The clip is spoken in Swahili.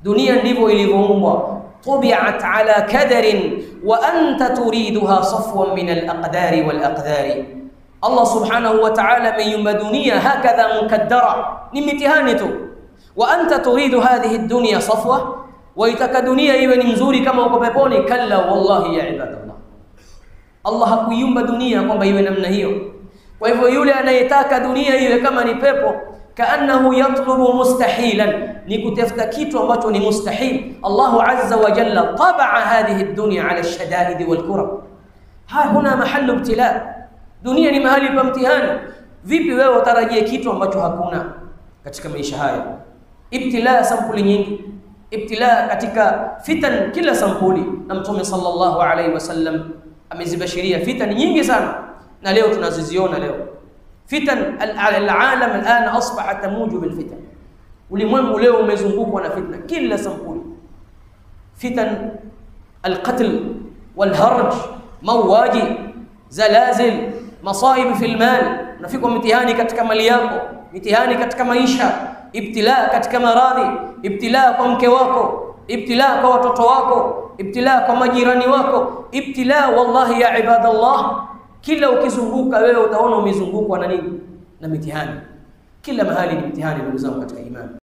dunia ndivyo ilivyoumbwa. Tubi'at ala kadarin wa anta turiduha safwan min al-aqdari wal-aqdari. Allah subhanahu wa ta'ala ameumba dunia hakadha mukaddara, ni mitihani tu. Wa anta turidu hadhihi ad-dunya safwa, wa itaka dunia iwe ni nzuri kama uko peponi. Kalla wallahi ya ibadallah, Allah hakuiumba dunia kwamba iwe namna hiyo. Kwa hivyo yule anayetaka dunia iwe kama ni pepo, kaannahu yatlubu mustahilan, ni kutafuta kitu ambacho ni mustahil. Allahu azza wa jalla taba'a hadhihi ad-dunya ala ash-shada'id wal-kurab. Huna mahallu ibtila. Dunia ni mahali pa mtihani. Vipi wewe utarajie kitu ambacho hakuna katika maisha haya? Ibtila sampuli nyingi, ibtila katika fitan kila sampuli, na Mtume sallallahu alayhi wasallam amezibashiria fitan nyingi sana, na leo tunaziziona leo. Fitan al-alam al'an asbaha tamuju bil fitan. Ulimwengu leo umezungukwa na fitna kila sampuli. Fitan al-qatl wal-harj, mawaji, zalazil, masaib fil mal. Unafikwa mitihani katika mali yako, mitihani katika maisha, ibtila katika maradhi, ibtila kwa mke wako, ibtila kwa watoto wako, ibtila kwa majirani wako, ibtila. Wallahi ya ibadallah, kila ukizunguka wewe utaona umezungukwa na nini? Na mitihani. Kila mahali ni mitihani, ndugu zangu katika imani.